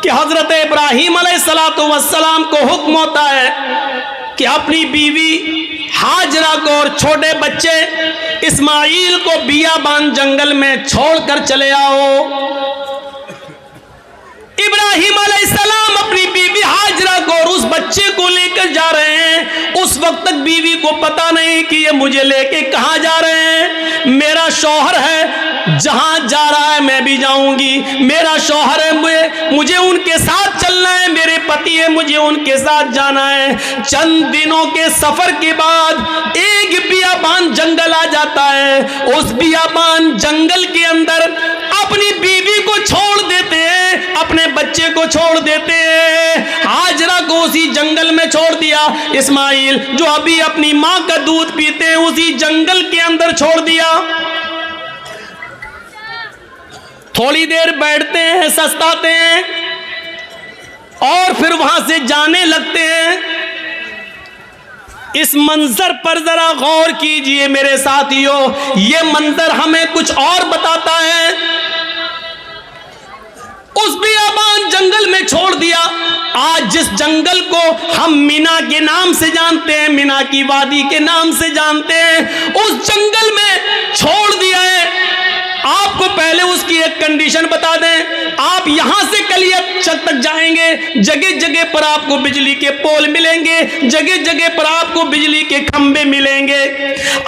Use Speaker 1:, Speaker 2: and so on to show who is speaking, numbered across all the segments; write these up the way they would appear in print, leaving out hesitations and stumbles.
Speaker 1: कि हजरत इब्राहीम अलैहिस्सलाम को हुक्म होता है कि अपनी बीवी हाजरा को और छोटे बच्चे इस्माइल को बियाबान जंगल में छोड़कर चले आओ। इब्राहीम अलैहिस्सलाम अपनी बीवी हाजरा को और उस बच्चे को लेकर जा रहे हैं। उस वक्त तक बीवी को पता नहीं कि ये मुझे लेके कहां जा रहे हैं। मेरा शौहर है, जहां जा रहा है मैं भी जाऊंगी। मेरा शौहर है, मुझे उनके साथ चलना है। मेरे पति है, मुझे उनके साथ जाना है। चंद दिनों के सफर के बाद एक बियाबान जंगल आ जाता है। उस बियाबान जंगल के अंदर अपनी बीवी को छोड़ देते हैं, अपने बच्चे को छोड़ देते हैं। हाजरा को उसी जंगल में छोड़ दिया। इस्माइल जो अभी अपनी मां का दूध पीते हैं उसी जंगल के अंदर छोड़ दिया। थोड़ी देर बैठते हैं, सस्ताते हैं और फिर वहां से जाने लगते हैं। इस मंजर पर जरा गौर कीजिए मेरे साथियों, यह मंजर हमें कुछ और बताता है। उस बियाबान जंगल में छोड़ दिया। आज जिस जंगल को हम मीना के नाम से जानते हैं, मीना की वादी के नाम से जानते हैं, उस जंगल में छोड़ दिया है। आपको पहले उसकी एक कंडीशन बता दें, आप यहां से कलिया तक जाएंगे, जगह जगह पर आपको बिजली के पोल मिलेंगे, जगह जगह पर आपको बिजली के खंबे मिलेंगे,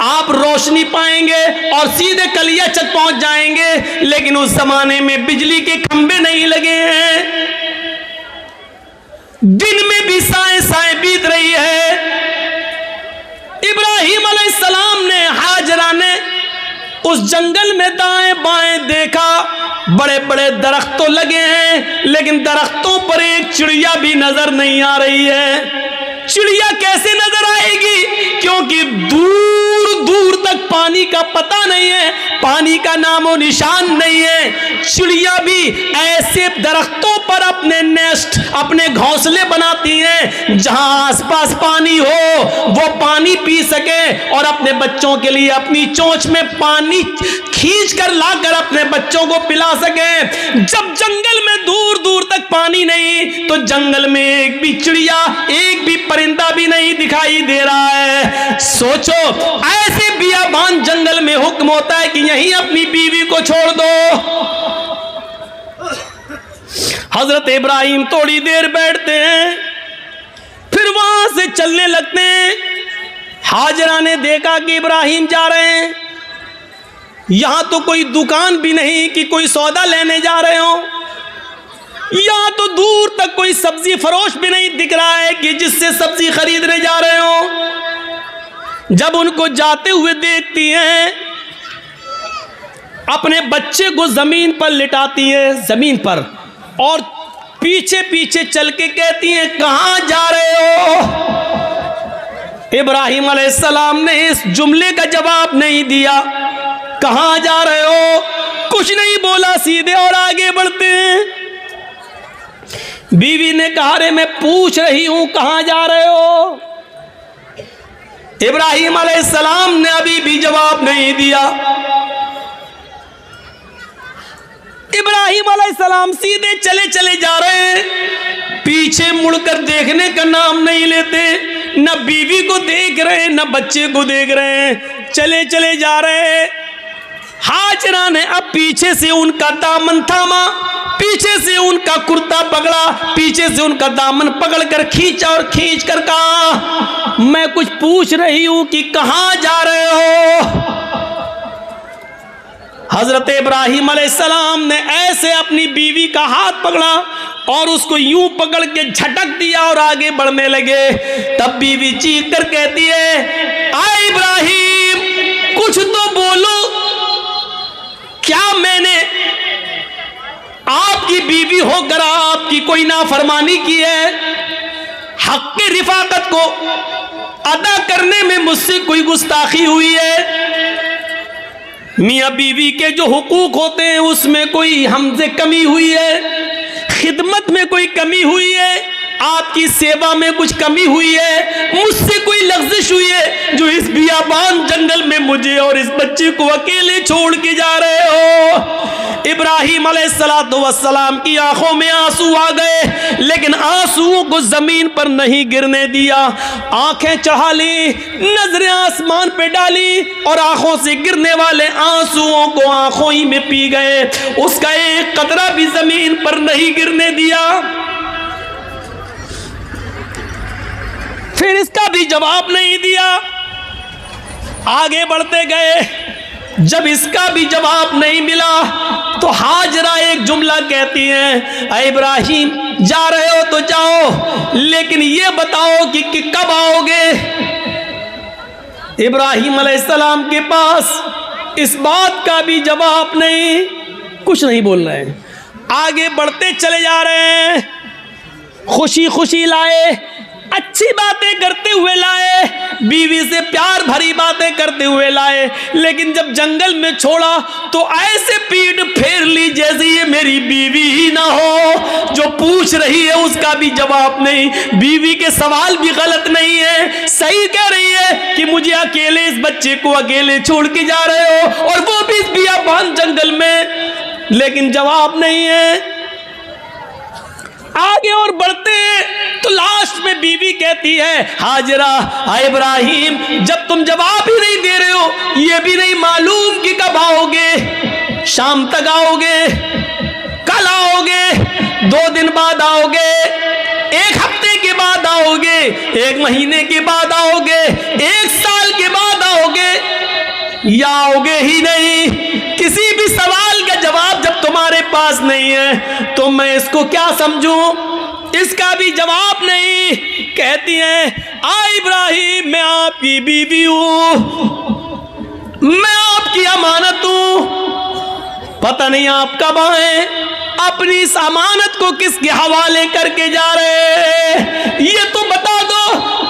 Speaker 1: आप रोशनी पाएंगे और सीधे कलिया तक पहुंच जाएंगे। लेकिन उस जमाने में बिजली के खंबे नहीं लगे हैं। दिन में भी साए साए बीत रही है। इब्राहीम अलैहिस्सलाम ने, हाजरा ने उस जंगल में दाएं बाएं देखा, बड़े बड़े दरख्त तो लगे हैं लेकिन दरख्तों पर एक चिड़िया भी नजर नहीं आ रही है। चिड़िया कैसे नजर आएगी? क्योंकि दूर दूर तक पानी का पता नहीं है, पानी का नामो निशान नहीं है। चिड़िया भी ऐसे दरख्तों पर अपने नेस्ट, अपने घोंसले बनाती हैं जहां आसपास पानी हो, वो पानी पी सके और अपने बच्चों के लिए अपनी चोंच में पानी खींच कर लाकर अपने बच्चों को पिला सके। जब जंगल में दूर दूर तक पानी नहीं तो जंगल में एक भी चिड़िया, एक भी परिंदा भी नहीं दिखाई दे रहा है। सोचो, ऐसे बियाबान जंगल में हुक्म होता है कि यहीं अपनी बीवी को छोड़ दो। हजरत इब्राहीम थोड़ी देर बैठते हैं, फिर वहां से चलने लगते हैं। हाजरा ने देखा कि इब्राहीम जा रहे हैं। यहां तो कोई दुकान भी नहीं कि कोई सौदा लेने जा रहे हो। यहां तो दूर तक कोई सब्जी फरोश भी नहीं दिख रहा है कि जिससे सब्जी खरीदने जा रहे हो। जब उनको जाते हुए देखती हैं, अपने बच्चे को जमीन पर लिटाती है, जमीन पर, और पीछे पीछे चल के कहती हैं, कहां जा रहे हो? इब्राहीम अलैहिस्सलाम ने इस जुमले का जवाब नहीं दिया। कहां जा रहे हो? कुछ नहीं बोला, सीधे और आगे बढ़ते हैं। बीवी ने कहा, रे मैं पूछ रही हूं कहां जा रहे हो? इब्राहीम अलैहिस्सलाम ने अभी भी जवाब नहीं दिया। इब्राहीम अलैहिस्सलाम सीधे चले चले जा रहे हैं, पीछे मुड़कर देखने का नाम नहीं लेते। न बीवी को देख रहे हैं, न बच्चे को देख रहे हैं, चले चले जा रहे हैं। हाजरा ने अब पीछे से उनका दामन थामा, पीछे से उनका कुर्ता पकड़ा, पीछे से उनका दामन पकड़कर खींचा और खींच कर कहा, मैं कुछ पूछ रही हूं कि कहां जा रहे हो? हजरत इब्राहीम अलैहिस्सलाम ने ऐसे अपनी बीवी का हाथ पकड़ा और उसको यूं पकड़ के झटक दिया और आगे बढ़ने लगे। तब बीवी चीख कर कहती है, आए इब्राहीम, कुछ तो बोलो, क्या मैंने आपकी बीवी होकर आपकी कोई नाफरमानी की है? हक की रिफाकत को अदा करने में मुझसे कोई गुस्ताखी हुई है? मियां बीवी के जो हुकूक होते हैं उसमें कोई हमसे कमी हुई है? खिदमत में कोई कमी हुई है? आपकी सेवा में कुछ कमी हुई है, मुझसे कोई लग़्ज़िश हुई है जो इस बियाबान जंगल में मुझे और इस बच्चे को अकेले छोड़ के जा रहे हो। इब्राहिम अलैहिस्सलाम की आंखों में आंसू आ गए, लेकिन आंसुओं को जमीन पर नहीं गिरने दिया। आंखें चढ़ा ली, नजरें आसमान पे डाली और आंखों से गिरने वाले आंसुओं को आंखों ही में पी गए। उसका एक कतरा भी जमीन पर नहीं गिरने दिया। फिर इसका भी जवाब नहीं दिया, आगे बढ़ते गए। जब इसका भी जवाब नहीं मिला तो हाजरा एक जुमला कहती हैं, ऐ इब्राहिम जा रहे हो तो जाओ, लेकिन ये बताओ कि कब आओगे। इब्राहिम अलैहिस्सलाम के पास इस बात का भी जवाब नहीं, कुछ नहीं बोल रहे हैं। आगे बढ़ते चले जा रहे हैं, खुशी खुशी लाए, अच्छी बातें करते हुए लाए, बीवी से प्यार भरी बातें करते हुए लाए, लेकिन जब जंगल में छोड़ा तो ऐसे पीठ फेर ली जैसे ये मेरी बीवी ही ना हो। जो पूछ रही है उसका भी जवाब नहीं, बीवी के सवाल भी गलत नहीं है, सही कह रही है कि मुझे अकेले इस बच्चे को अकेले छोड़ के जा रहे हो, और वो भी इस बियाबान जंगल में, लेकिन जवाब नहीं है। आगे और बढ़ते तो लास्ट में बीवी कहती है, हाजरा इब्राहिम जब तुम जवाब ही नहीं दे रहे हो, ये भी नहीं मालूम कि कब आओगे, शाम तक आओगे, कल आओगे, 2 दिन बाद आओगे, 1 हफ्ते के बाद आओगे, 1 महीने के बाद आओगे, 1 साल के बाद आओगे, या आओगे ही नहीं। किसी भी सवाल का जवाब जब तुम्हारे पास नहीं है तो मैं इसको क्या समझूं, इसका भी जवाब नहीं। कहती हैं, इब्राहिम मैं आपकी बीवी हूं, मैं आपकी अमानत हूं, पता नहीं आप कब आए, अपनी इस अमानत को किसके हवाले करके जा रहे हैं, ये तो बता दो।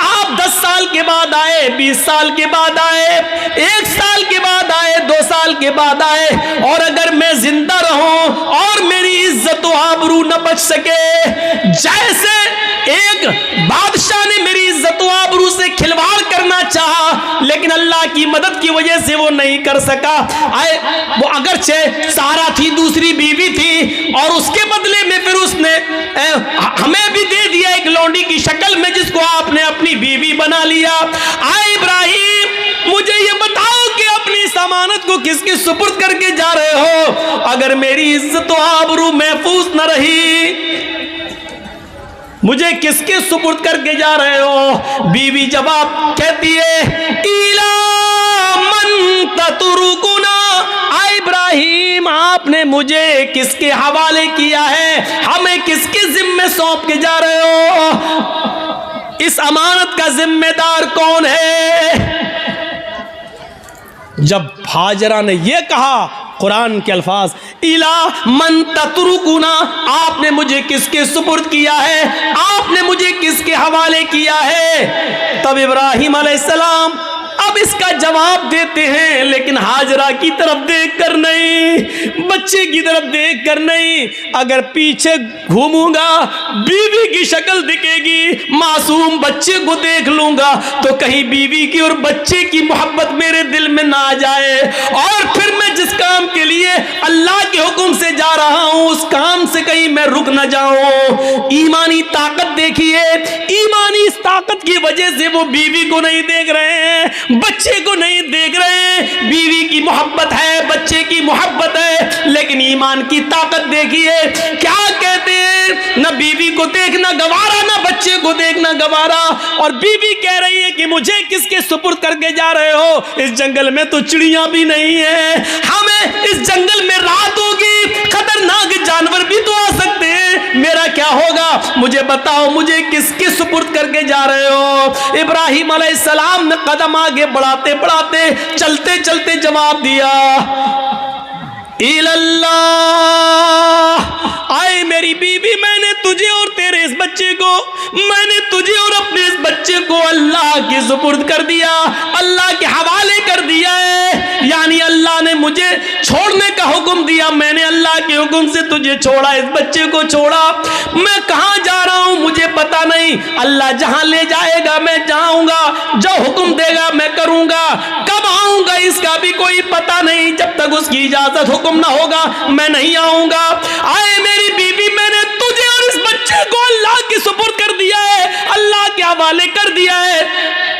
Speaker 1: आप 10 साल के बाद आए, 20 साल के बाद आए, 1 साल के बाद आए, 2 साल के बाद आए, और अगर मैं जिंदा रहूं और मेरी इज्जत व आबरू न बच सके, जैसे एक बादशाह ने मेरी इज्जत व आबरू से खिलवाड़ करना चाहा, लेकिन अल्लाह की मदद की वजह से वो नहीं कर सका। वो अगरचे सारा थी, दूसरी बीवी थी, और उसके बदले में फिर उसने हमें भी दे दिया एक लौंडी की शक्ल में, जिसको आपने अपनी बीवी बना लिया। इब्राहिम मुझे ये बताओ कि अपनी अमानत को किसके सुपुर्द करके जा रहे हो, अगर मेरी इज्जत व आबरू महफूज न रही, मुझे किसके सुपुर्द करके जा रहे हो। बीवी जवाब कहती है, इला मन ततरुकुना, इब्राहिम आपने मुझे किसके हवाले किया है, हमें किसके जिम्मे सौंप के जा रहे हो, इस अमानत का जिम्मेदार कौन है। जब हाजरा ने यह कहा, कुरान के अल्फाज, इला मन ततरुकुना, आपने मुझे किसके सुपुर्द किया है, आपने मुझे किसके हवाले किया है, तब इब्राहिम अलैहिस्सलाम अब इसका जवाब देते हैं, लेकिन हाजरा की तरफ देख कर नहीं, बच्चे की तरफ देख कर नहीं। अगर पीछे घूमूंगा बीवी की शक्ल दिखेगी, मासूम बच्चे को देख लूंगा तो कहीं बीवी की और बच्चे की मोहब्बत मेरे दिल में ना आ जाए, और फिर मैं जिस काम के लिए अल्लाह के हुक्म से जा रहा हूं उस काम से कहीं मैं रुक ना जाऊं। ईमानी ताकत देखिए, ईमानी इस ताकत की वजह से वो बीवी को नहीं देख रहे हैं, बच्चे को नहीं देख रहे। बीवी की मोहब्बत है, बच्चे की मोहब्बत है, लेकिन ईमान की ताकत देखिए। क्या कहते हैं, न बीवी को देखना गवारा, न बच्चे को देखना गवारा, और बीवी कह रही है कि मुझे किसके सुपुर्द करके जा रहे हो, इस जंगल में तो चिड़िया भी नहीं है, हमें इस जंगल में रात होगी, खतरनाक जानवर भी तो आ सकते हैं, मेरा क्या होगा, मुझे बताओ, मुझे किसके सुपुर्द करके जा रहे हो। इब्राहिम अलैहिस्सलाम ने कदम आगे बढ़ाते बढ़ाते चलते चलते जवाब दिया, इल्लल्लाह, आए मेरी बीवी, मैंने तुझे और तेरे इस बच्चे बच्चे को, मैंने तुझे और अपने इस बच्चे को अल्लाह के सुपुर्द कर दिया, अल्लाह के हवाले कर दिया है। यानी अल्लाह ने मुझे छोड़ने का हुक्म दिया, मैंने अल्लाह के हुक्म से तुझे छोड़ा, इस बच्चे को छोड़ा। मैं कहाँ जा रहा हूँ मुझे पता नहीं, अल्लाह जहां ले जाएगा मैं जाऊंगा, जो हुक्म देगा मैं करूंगा, कब आऊंगा इसका भी कोई पता नहीं, जब तक उसकी इजाजत हुक्म ना होगा मैं नहीं आऊंगा। आए मेरी बीवी, मैंने तुझे और इस बच्चे को अल्लाह के सुपुर्द कर दिया है, अल्लाह के हवाले कर दिया है।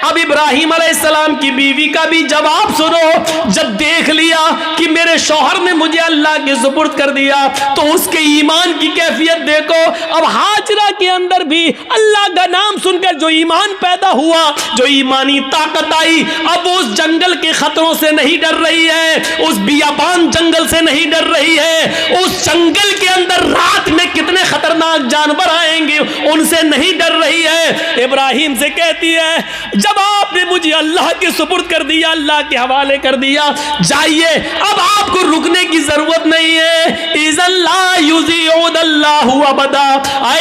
Speaker 1: अब इब्राहिम अलैहिस्सलाम की बीवी का भी जवाब सुनो। जब देख लिया कि मेरे शौहर ने मुझे अल्लाह के सुपुर्द कर दिया, तो उसके ईमान की कैफियत देखो। अब हाजरा के अंदर भी अल्लाह का नाम सुनकर जो ईमान पैदा हुआ, जो ईमानी ताकत आई, अब वो उस जंगल के खतरों से नहीं डर रही है, उस बियाबान जंगल से नहीं डर रही है, उस जंगल के अंदर रात में कितने खतरनाक जानवर आएंगे उनसे नहीं डर रही है। इब्राहिम से कहती है, जब आपने मुझे अल्लाह के सुपुर्द कर दिया, अल्लाह के हवाले कर दिया, जाइए, अब आपको रुकने की जरूरत नहीं है। अबदा,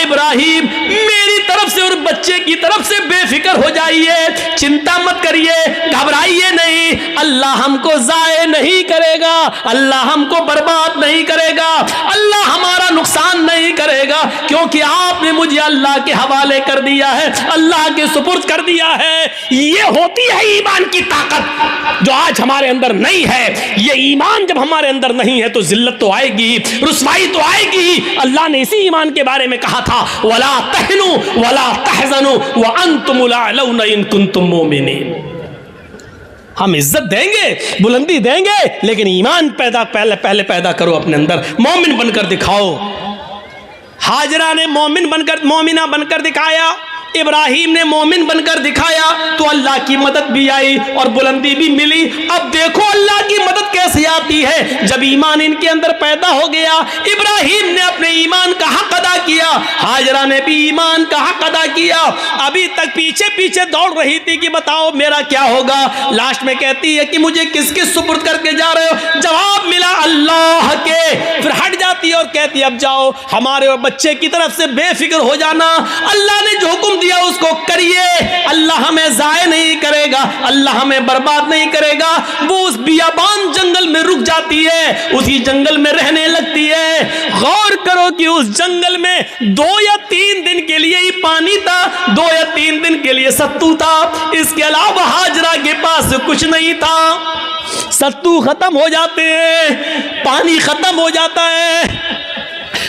Speaker 1: इब्राहिम मेरी तरफ से और बच्चे की तरफ से बेफिक्र हो जाइए, चिंता मत करिए, घबराइए नहीं, अल्लाह हमको जाए नहीं करेगा, अल्लाह हमको बर्बाद नहीं करेगा, अल्लाह हमारा नुकसान नहीं करेगा, क्योंकि आपने मुझे अल्लाह के हवाले कर दिया है, अल्लाह के सुपुर्द कर दिया है। ये होती है ईमान की ताकत जो आज हमारे अंदर नहीं है। ये ईमान जब हमारे अंदर नहीं है तो जिल्लत तो आएगी, रुसवाई तो आएगी। अल्लाह ने इसी ईमान के बारे में कहा था, वला तहनु वला तहजनु व अंतुमुल अलौना इन कुंतुम मोमिनीन। हम इज्जत देंगे, बुलंदी देंगे, लेकिन ईमान पहले पैदा करो अपने अंदर, मोमिन बनकर दिखाओ। हाजरा ने मोमिना बनकर दिखाया, इब्राहिम ने मोमिन बनकर दिखाया, तो अल्लाह की मदद भी आई और बुलंदी भी मिली। अब देखो अल्लाह की मदद कैसे आती है, जब ईमान इनके अंदर पैदा हो गया। इब्राहिम ने अपने ईमान का हक अदा किया, हाजरा ने भी ईमान का हक अदा किया। अभी तक पीछे पीछे दौड़ रही थी कि बताओ मेरा क्या होगा। लास्ट में कहती है कि मुझे किसके सुपुर्द करके जा रहे हो, जवाब मिला अल्लाह के। फिर हट जाती है और कहती अब जाओ, हमारे और बच्चे की तरफ से बेफिक्र हो जाना, अल्लाह ने जो हुक्म दिया उसको करिए, अल्लाह हमें जाए नहीं करेगा, अल्लाह हमें बर्बाद नहीं करेगा। वो उस बियाबान जंगल में रुक जाती है, उसी जंगल में रहने लगती है। गौर करो कि उस जंगल में 2 या 3 दिन के लिए ही पानी था, 2 या 3 दिन के लिए सत्तू था, इसके अलावा हाजरा के पास कुछ नहीं था। सत्तू खत्म हो जाते हैं, पानी खत्म हो जाता है,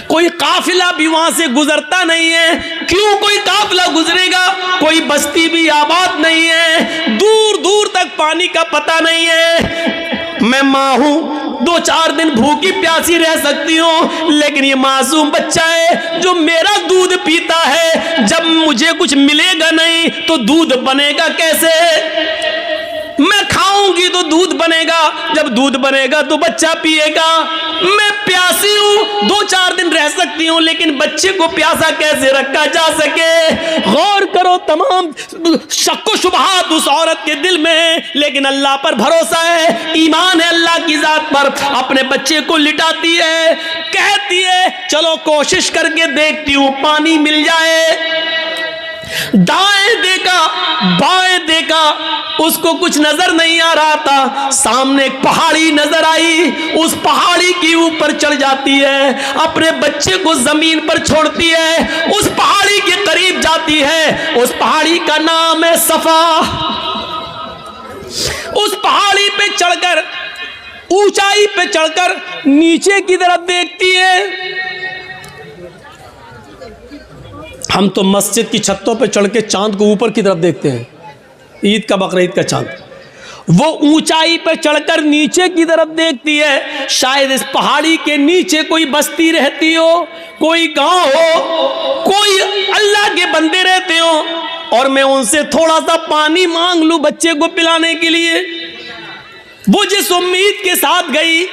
Speaker 1: कोई काफिला भी वहां से गुजरता नहीं है। क्यों कोई काफिला गुजरेगा, कोई बस्ती भी आबाद नहीं है, दूर दूर तक पानी का पता नहीं है। मैं माँ हूं, 2-4 दिन भूखी प्यासी रह सकती हूँ, लेकिन ये मासूम बच्चा है जो मेरा दूध पीता है, जब मुझे कुछ मिलेगा नहीं तो दूध बनेगा कैसे? मैं खाऊंगी तो दूध बनेगा, जब दूध बनेगा तो बच्चा पिएगा। मैं प्यासी हूं, 2-4 दिन रह सकती हूं, लेकिन बच्चे को प्यासा कैसे रखा जा सके? गौर करो, तमाम शक्को शुबहात उस औरत के दिल में है, लेकिन अल्लाह पर भरोसा है, ईमान है अल्लाह की जात पर। अपने बच्चे को लिटाती है, कहती है चलो कोशिश करके देखती हूं पानी मिल जाए। दाएं देखा, बाएं देखा, उसको कुछ नजर नहीं आ रहा था। सामने एक पहाड़ी नजर आई, उस पहाड़ी के ऊपर चढ़ जाती है, अपने बच्चे को जमीन पर छोड़ती है, उस पहाड़ी के करीब जाती है। उस पहाड़ी का नाम है सफा। उस पहाड़ी पे चढ़कर, ऊंचाई पे चढ़कर नीचे की तरफ देखती है। हम तो मस्जिद की छतों पे चढ़ के चांद को ऊपर की तरफ देखते हैं, ईद का बकरीद का चांद। वो ऊंचाई पे चढ़कर नीचे की तरफ देखती है, शायद इस पहाड़ी के नीचे कोई बस्ती रहती हो, कोई गांव हो, कोई अल्लाह के बंदे रहते हो, और मैं उनसे थोड़ा सा पानी मांग लूं बच्चे को पिलाने के लिए। वो जिस उम्मीद के साथ गई,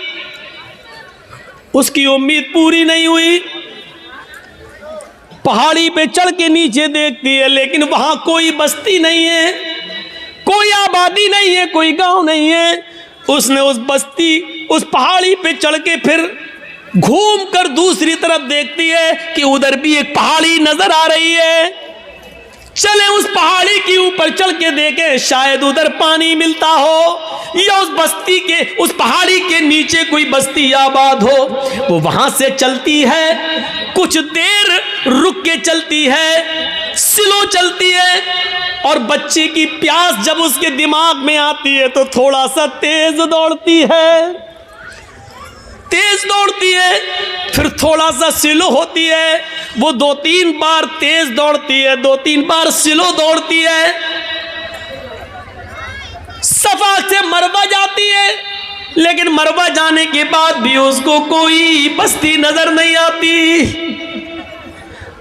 Speaker 1: उसकी उम्मीद पूरी नहीं हुई। पहाड़ी पे चढ़ के नीचे देखती है, लेकिन वहां कोई बस्ती नहीं है, कोई आबादी नहीं है, कोई गांव नहीं है। उसने उस बस्ती, उस पहाड़ी पे चढ़ के फिर घूम कर दूसरी तरफ देखती है कि उधर भी एक पहाड़ी नजर आ रही है। चले उस पहाड़ी के ऊपर चल के देखे, शायद उधर पानी मिलता हो या उस बस्ती के, उस पहाड़ी के नीचे कोई बस्ती आबाद हो। वो वहां से चलती है, कुछ देर रुक के चलती है, स्लो चलती है, और बच्चे की प्यास जब उसके दिमाग में आती है तो थोड़ा सा तेज दौड़ती है, तेज दौड़ती है, फिर थोड़ा सा स्लो होती है। वो 2-3 बार तेज दौड़ती है, 2-3 बार स्लो दौड़ती है। सफा से मरवा जाती है, लेकिन मरवा जाने के बाद भी उसको कोई बस्ती नजर नहीं आती।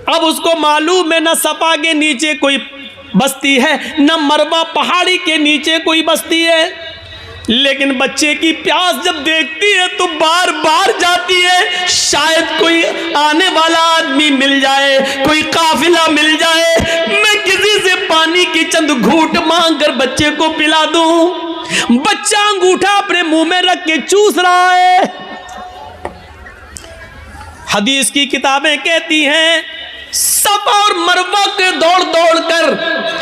Speaker 1: अब उसको मालूम है न सफा के नीचे कोई बस्ती है, न मरवा पहाड़ी के नीचे कोई बस्ती है। लेकिन बच्चे की प्यास जब देखती है तो बार बार जाती है, शायद कोई आने वाला आदमी मिल जाए, कोई काफिला मिल जाए, मैं किसी से पानी की चंद घूंट मांग कर बच्चे को पिला दूं। बच्चा अंगूठा अपने मुंह में रख के चूस रहा है। हदीस की किताबें कहती हैं सफा और मरवा के दौड़ दौड़ कर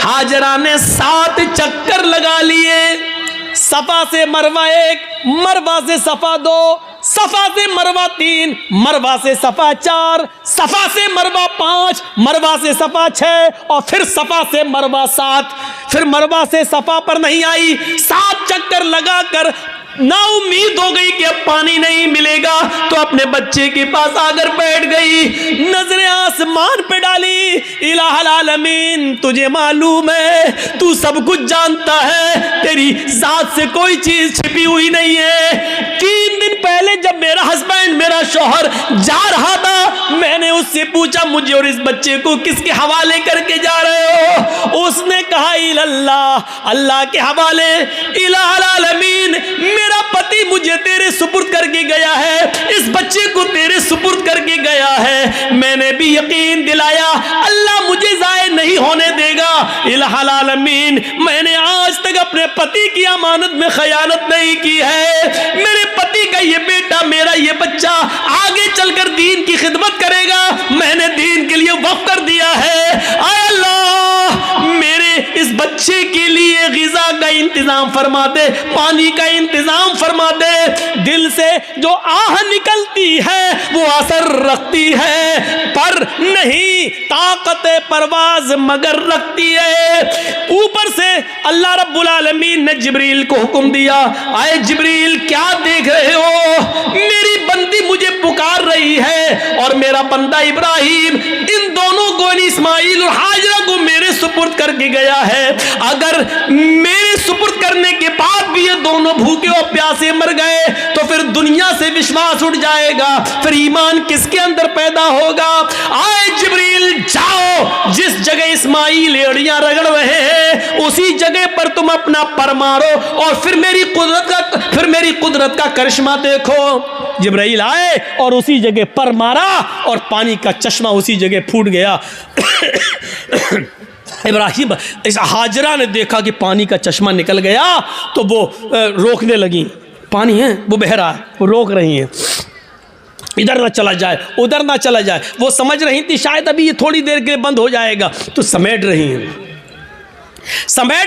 Speaker 1: हाजरा ने 7 चक्कर लगा लिए। सफा से मरवा 1, मरवा से सफा 2, सफा से मरवा 3, मरवा से सफा 4, सफा से मरवा 5, मरवा से सफा 6 और फिर सफा से मरवा 7। फिर मरवा से सफा पर नहीं आई, 7 चक्कर लगाकर ना उम्मीद हो गई कि अब पानी नहीं मिलेगा, तो अपने बच्चे के पास आकर बैठ गई, नजरें आसमान पे डाली। इलाहुल आलमीन, तुझे मालूम है, तू सब कुछ जानता है, तेरी जात से कोई चीज छिपी हुई नहीं है। 3 दिन पहले जब मेरा हस्बैंड, मेरा शौहर जा रहा था, मैंने उससे पूछा मुझे और इस बच्चे को किसके हवाले करके जा रहे हो? उसने कहा इल्लाह, अल्लाह के हवाले। इलाहुल आलमीन, मेरा पति मुझे तेरे सुपुर्द करके गया है, इस बच्चे को तेरे सुपुर्द करके गया है। मैंने भी यकीन दिलाया अल्लाह मुझे ज़ाय नहीं होने देगा। इलाहुल आलमीन, मैंने आज तक अपने पति की अमानत में खयानत नहीं की है। मेरे पति का ये बेटा, मेरा ये बच्चा आगे चलकर दीन की खिदमत करेगा, मैंने दीन के लिए वक्फ कर दिया है। आय अल्लाह, मेरे इस बच्चे के लिए गिज़ा का इंतजाम फरमा दे, पानी का इंतजाम फरमा दे। दिल से जो आह निकलती है वो असर रखती है, पर नहीं ताकत परवाज मगर रखती है। ऊपर से अल्लाह रब्बुल आलमीन ने जिब्रील को हुक्म दिया, आए जिब्रील क्या देख रहे हो? मेरी बंदी मुझे पुकार रही है और मेरा बंदा इब्राहिम इन दोनों को, इस्माइल और हाजरा को मेरे सुपुर्द करके गया है। अगर मेरे सुपुर्द करने के बाद भी ये दोनों भूखे और प्यासे मर गए तो फिर दुनिया से विश्वास उठ जाएगा, फिर ईमान किसके अंदर पैदा होगा? आए जिब्रील, जाओ, जिस जगह इस्माइल एड़ियां रगड़ रहे हैं उसी जगह पर तुम अपना पर मारो और फिर मेरी कुदरत का करिश्मा देखो। जिब्राइल आए और उसी जगह पर मारा और पानी का चश्मा उसी जगह फूट गया। इब्राहिम, इस हाजरा ने देखा कि पानी का चश्मा निकल गया तो वो रोकने लगी। पानी है, वो बह रहा है, वो रोक रही हैं, इधर ना चला जाए, उधर ना चला जाए। वो समझ रही थी शायद अभी ये थोड़ी देर के लिए बंद हो जाएगा, तो समेट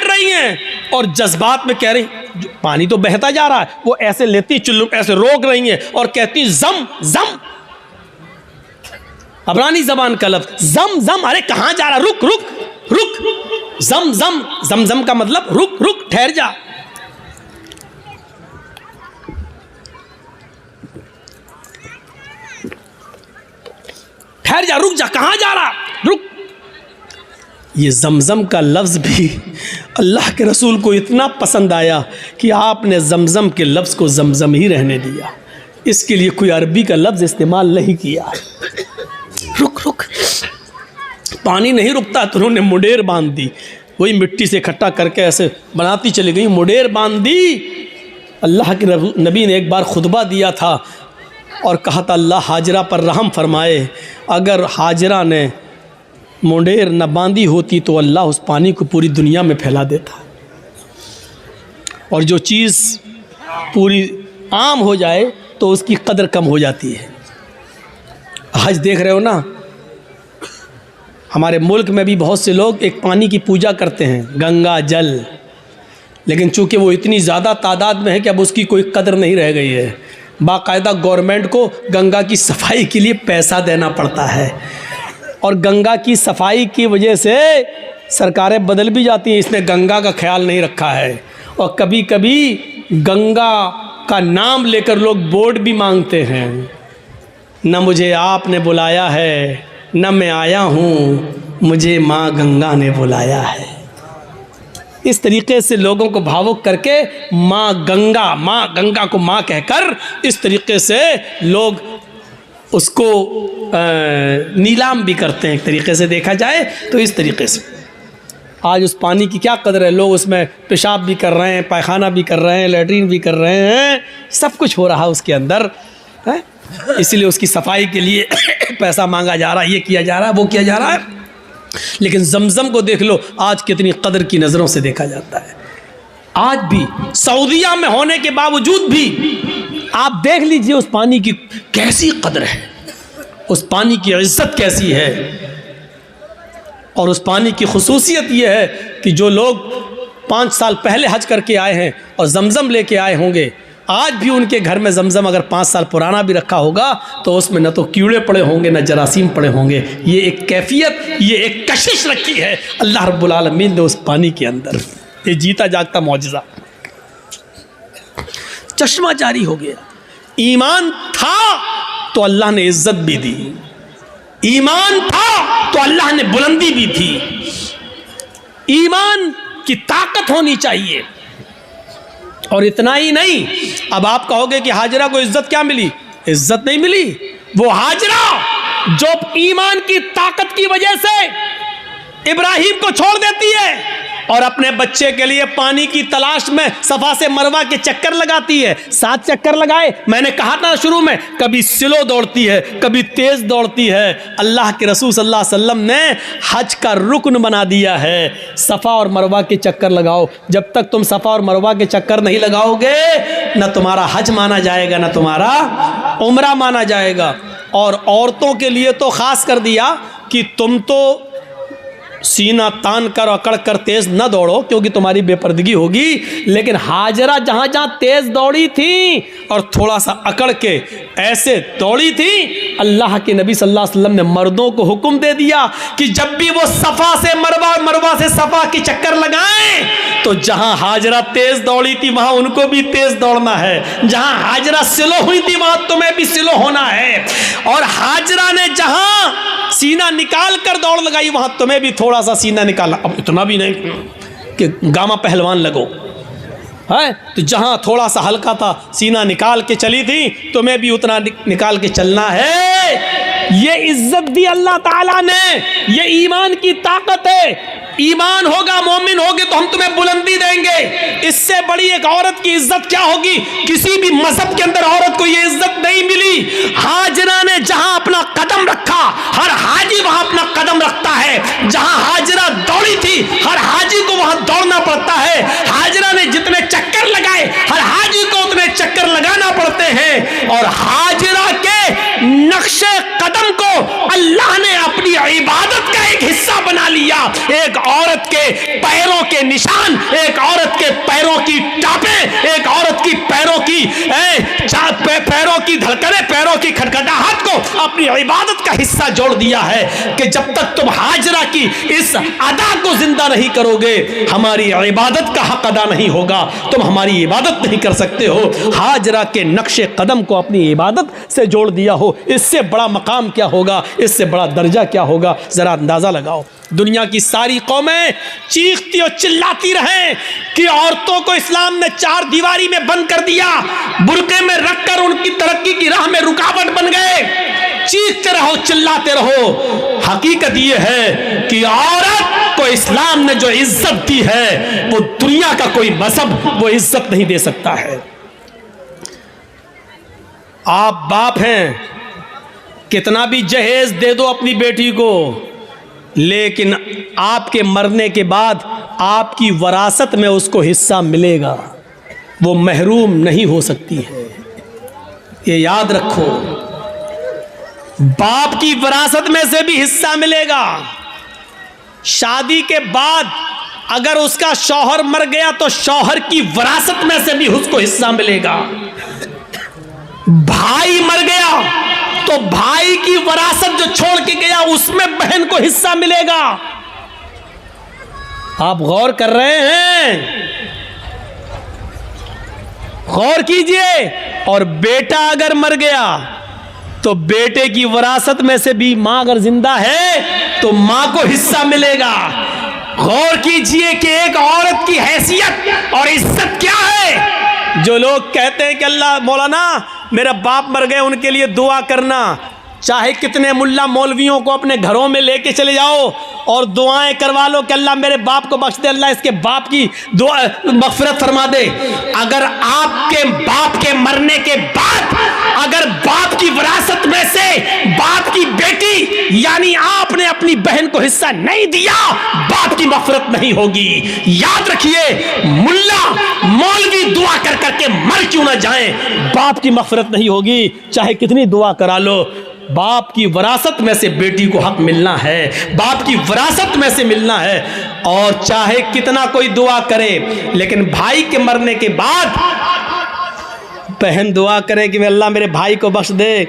Speaker 1: रही हैं और जज्बात में कह रही, पानी तो बहता जा रहा है। वो ऐसे लेती चुल्लू, ऐसे रोक रही हैं और कहती जम जम, अबरानी जबान का लफ्ज जम जम। अरे कहाँ जा रहा? रुक रुक रुक। जम जम, जम जम का मतलब रुक रुक, ठहर जा। ठहर जा, रुक जा, कहाँ जा रहा? रुक। ये जमजम का लफ्ज़ भी अल्लाह के रसूल को इतना पसंद आया कि आपने जमजम के लफ्ज़ को जमजम ही रहने दिया, इसके लिए कोई अरबी का लफ्ज़ इस्तेमाल नहीं किया। रुक रुक। पानी नहीं रुकता तो उन्होंने मुडेर बांध दी, वही मिट्टी से इकट्ठा करके ऐसे बनाती चली गई, मुडेर बांध दी। अल्लाह के नबी ने एक बार खुतबा दिया था और कहा था अल्लाह हाजरा पर रहम फरमाए, अगर हाजरा ने मुंडेर न बांधी होती तो अल्लाह उस पानी को पूरी दुनिया में फैला देता। और जो चीज़ पूरी आम हो जाए तो उसकी कदर कम हो जाती है। आज देख रहे हो ना, हमारे मुल्क में भी बहुत से लोग एक पानी की पूजा करते हैं, गंगा जल, लेकिन चूंकि वो इतनी ज़्यादा तादाद में है कि अब उसकी कोई कदर नहीं रह गई है। बाकायदा गवर्नमेंट को गंगा की सफाई के लिए पैसा देना पड़ता है, और गंगा की सफाई की वजह से सरकारें बदल भी जाती हैं। इसने गंगा का ख्याल नहीं रखा है, और कभी कभी गंगा का नाम लेकर लोग वोट भी मांगते हैं। न मुझे आपने बुलाया है, न मैं आया हूँ, मुझे माँ गंगा ने बुलाया है। इस तरीके से लोगों को भावुक करके माँ गंगा को माँ कहकर इस तरीके से लोग उसको नीलाम भी करते हैं। एक तरीके से देखा जाए तो इस तरीके से आज उस पानी की क्या कदर है। लोग उसमें पेशाब भी कर रहे हैं, पायखाना भी कर रहे हैं, लेटरिन भी कर रहे हैं, सब कुछ हो रहा है उसके अंदर है। इसलिए उसकी सफाई के लिए पैसा मांगा जा रहा है, ये किया जा रहा है, वो किया जा रहा है। लेकिन जमजम को देख लो, आज कितनी कदर की नज़रों से देखा जाता है। आज भी सऊदीया में होने के बावजूद भी आप देख लीजिए उस पानी की कैसी कदर है, उस पानी की इज्जत कैसी है। और उस पानी की खुसूसियत ये है कि जो लोग 5 साल पहले हज करके आए हैं और जमजम लेके आए होंगे, आज भी उनके घर में जमजम अगर 5 साल पुराना भी रखा होगा तो उसमें न तो कीड़े पड़े होंगे, न जरासीम पड़े होंगे। ये एक कैफियत, ये एक कशिश रखी है अल्लाह रब्बुल आलमीन ने उस पानी के अंदर। ये जीता जागता मौजज़ा, चश्मा जारी हो गया। ईमान था तो अल्लाह ने इज्जत भी दी, ईमान था तो अल्लाह ने बुलंदी भी थी। ईमान की ताकत होनी चाहिए। और इतना ही नहीं, अब आप कहोगे कि हाजरा को इज्जत क्या मिली? इज्जत नहीं मिली। वो हाजरा जो ईमान की ताकत की वजह से इब्राहिम को छोड़ देती है और अपने बच्चे के लिए पानी की तलाश में सफा से मरवा के चक्कर लगाती है। 7 चक्कर लगाए। मैंने कहा था शुरू में, कभी स्लो दौड़ती है, कभी तेज दौड़ती है। अल्लाह के रसूल सल्लल्लाहु अलैहि वसल्लम ने हज का रुकन बना दिया है, सफ़ा और मरवा के चक्कर लगाओ। जब तक तुम सफ़ा और मरवा के चक्कर नहीं लगाओगे, न तुम्हारा हज माना जाएगा, न तुम्हारा उम्रा माना जाएगा। और औरतों के लिए तो ख़ास कर दिया कि तुम तो सीना तान कर अकड़ कर तेज न दौड़ो, क्योंकि तुम्हारी बेपर्दगी होगी। लेकिन हाजरा जहाँ जहाँ तेज दौड़ी थी और थोड़ा सा अकड़ के ऐसे दौड़ी थी, अल्लाह के नबी सल्लल्लाहु अलैहि वसल्लम ने मर्दों को हुक्म दे दिया कि जब भी वो सफ़ा से मरवा, मरवा से सफ़ा की चक्कर लगाएं तो जहाँ हाजरा तेज दौड़ी थी वहाँ उनको भी तेज दौड़ना है, जहाँ हाजरा स्लो हुई थी वहाँ तुम्हें भी स्लो होना है। और हाजरा ने जहाँ सीना निकाल कर दौड़ लगाई वहाँ तुम्हें भी थोड़ा सा सीना निकालना। अब इतना भी नहीं कि गामा पहलवान लगो है, तो जहाँ थोड़ा सा हल्का था सीना निकाल के चली थी, तुम्हें भी उतना निकाल के चलना है। ये इज्जत दी अल्लाह ताला ने, ये ईमान की ताकत है। ईमान होगा, मोमिन होगे तो हम तुम्हें बुलंदी देंगे। इससे बड़ी एक औरत की इज्जत क्या होगी? किसी भी मजहब के अंदर औरत को ये इज्जत नहीं मिली। हाजरा ने जहां अपना कदम रखा, हर हाजी वहां अपना कदम रखता है। जहां हाजरा दौड़ी थी, हर हाजी को वहां दौड़ना पड़ता है। हाजरा ने जितने चक्कर लगाए, हर हाजी को उतने चक्कर लगाना पड़ते हैं। और हाजरा के नक्शे कदम को अल्लाह ने अपनी इबादत का एक हिस्सा बना लिया। एक औरत के पैरों के निशान, एक औरत के पैरों की टापें, एक औरत की पैरों की पैरों की धड़कने, पैरों की खटखटाहट को अपनी इबादत का हिस्सा जोड़ दिया है कि जब तक तुम हाजरा की इस अदा को जिंदा नहीं करोगे, हमारी इबादत का हक अदा नहीं होगा, तुम हमारी इबादत नहीं कर सकते हो। हाजरा के नक्शे कदम को अपनी इबादत से जोड़ दिया हो, इससे बड़ा मकाम क्या होगा, इससे बड़ा दर्जा क्या होगा? जरा अंदाजा लगाओ। दुनिया की सारी कौमें चीखती और चिल्लाती रहें कि औरतों को इस्लाम ने 4 दीवारी में बंद कर दिया, बुर्के में रखकर उनकी तरक्की की राह में रुकावट बन गए। चीखते रहो, चिल्लाते रहो। हकीकत यह है कि औरत को इस्लाम ने जो इज्जत दी है, वो दुनिया का कोई मजहब वो इज्जत नहीं दे सकता है। आप बाप हैं, कितना भी जहेज दे दो अपनी बेटी को, लेकिन आपके मरने के बाद आपकी वरासत में उसको हिस्सा मिलेगा, वो महरूम नहीं हो सकती है। ये याद रखो। बाप की विरासत में से भी हिस्सा मिलेगा। शादी के बाद अगर उसका शौहर मर गया तो शौहर की विरासत में से भी उसको हिस्सा मिलेगा। भाई मर गया तो भाई की विरासत जो छोड़ के गया उसमें बहन को हिस्सा मिलेगा। आप गौर कर रहे हैं? गौर कीजिए। और बेटा अगर मर गया तो बेटे की विरासत में से भी, मां अगर जिंदा है तो मां को हिस्सा मिलेगा। गौर कीजिए कि एक औरत की हैसियत और इज्जत क्या है। जो लोग कहते हैं कि अल्लाह मौलाना मेरा बाप मर गए उनके लिए दुआ करना, चाहे कितने मुल्ला मौलवियों को अपने घरों में लेके चले जाओ और दुआएं करवा लो कि अल्लाह मेरे बाप को बख्श दे, अल्लाह इसके बाप की दुआ मगफिरत फरमा दे। अगर आपके बाप के मरने के बाद अगर बाप की विरासत में से बाप की बेटी यानी आपने अपनी बहन को हिस्सा नहीं दिया, बाप की मगफिरत नहीं होगी। याद रखिए, मुल्ला मौलवी दुआ कर करके मर क्यों ना जाए, बाप की मगफिरत नहीं होगी, चाहे कितनी दुआ करा लो। बाप की विरासत में से बेटी को हक मिलना है, बाप की विरासत में से मिलना है। और चाहे कितना कोई दुआ करे, लेकिन भाई के मरने के बाद बहन दुआ करे कि अल्लाह मेरे भाई को बख्श दे,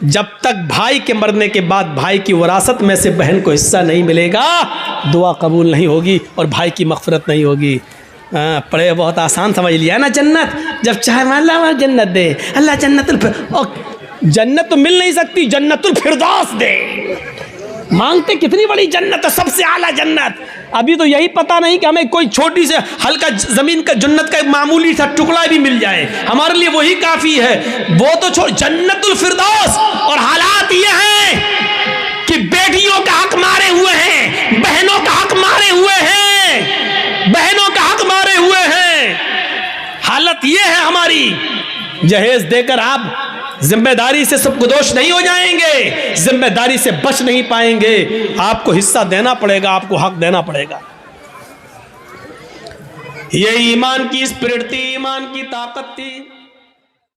Speaker 1: जब तक भाई के मरने के बाद भाई की विरासत में से बहन को हिस्सा नहीं मिलेगा, दुआ कबूल नहीं होगी और भाई की मगफिरत नहीं होगी। पढ़े बहुत आसान समझ लिया ना। जन्नत जब चाहे अल्लाह जन्नत दे, अल्लाह जन्नत तो मिल नहीं सकती, जन्नतुल फिरदौस दे। मांगते कितनी बड़ी जन्नत है, सबसे आला जन्नत। अभी तो यही पता नहीं कि हमें कोई छोटी से हल्का जमीन का जन्नत का एक मामूली सा टुकड़ा भी मिल जाए, हमारे लिए वही काफी है। वो तो छोड़, जन्नतुल फिरदौस। और हालात ये हैं कि बेटियों का हक मारे हुए हैं, बहनों का हक मारे हुए हैं, बहनों का हक मारे हुए हैं। हालत ये है हमारी। जहेज देकर आप जिम्मेदारी से सबको दोष नहीं हो जाएंगे, जिम्मेदारी से बच नहीं पाएंगे। आपको हिस्सा देना पड़ेगा, आपको हक देना पड़ेगा। ये ईमान की स्पिरिट थी, ईमान की ताकत थी।